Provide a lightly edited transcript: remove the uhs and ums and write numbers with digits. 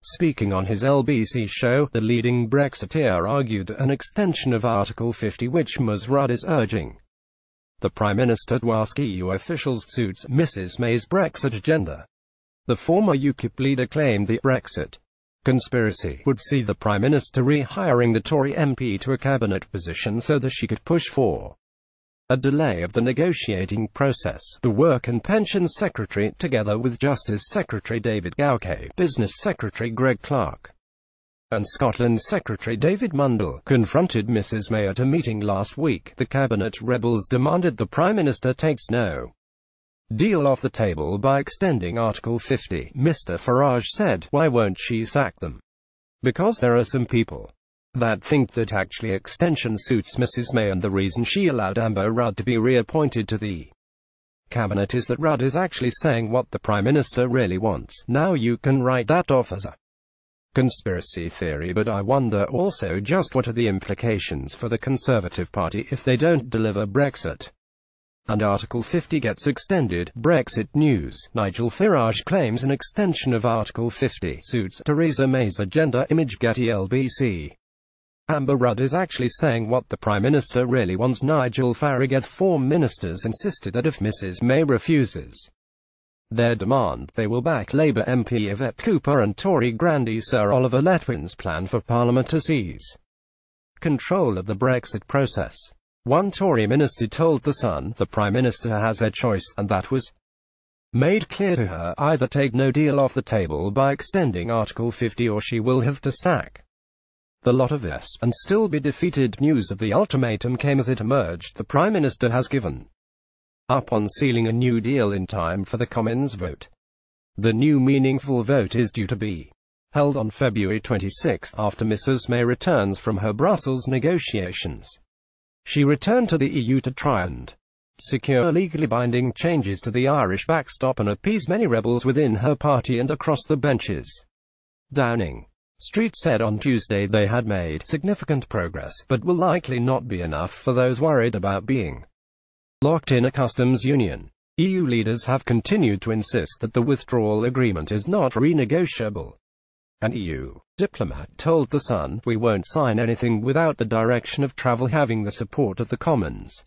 Speaking on his LBC show, the leading Brexiteer argued an extension of Article 50 which Ms Rudd is urging the Prime Minister to ask EU officials suits Mrs May's Brexit agenda. The former Ukip leader claimed the Brexit conspiracy would see the Prime Minister rehiring the Tory MP to a cabinet position so that she could push for a delay of the negotiating process. The Work and Pensions Secretary, together with Justice Secretary David Gauke, Business Secretary Greg Clark, and Scotland Secretary David Mundell, confronted Mrs May at a meeting last week. The cabinet rebels demanded the Prime Minister takes no deal off the table by extending Article 50. Mr Farage said, "Why won't she sack them? Because there are some people that think that actually extension suits Mrs May, and the reason she allowed Amber Rudd to be reappointed to the cabinet is that Rudd is actually saying what the Prime Minister really wants. Now you can write that off as a conspiracy theory, but I wonder also just what are the implications for the Conservative Party if they don't deliver Brexit and Article 50 gets extended." Brexit News. Nigel Farage claims an extension of Article 50 suits Theresa May's agenda. Image Getty LBC. Amber Rudd is actually saying what the Prime Minister really wants. Nigel Farage. Four ministers insisted that if Mrs May refuses their demand, they will back Labour MP Yvette Cooper and Tory grandee Sir Oliver Letwin's plan for Parliament to seize control of the Brexit process. One Tory minister told The Sun, the Prime Minister has a choice, and that was made clear to her: either take no deal off the table by extending Article 50 or she will have to sack the lot of us, and still be defeated. News of the ultimatum came as it emerged the Prime Minister has given up on sealing a new deal in time for the Commons vote. The new meaningful vote is due to be held on February 26, after Mrs May returns from her Brussels negotiations. She returned to the EU to try and secure legally binding changes to the Irish backstop and appease many rebels within her party and across the benches. Downing Street said on Tuesday they had made significant progress, but will likely not be enough for those worried about being locked in a customs union. EU leaders have continued to insist that the withdrawal agreement is not renegotiable. An EU diplomat told The Sun, "We won't sign anything without the direction of travel having the support of the Commons."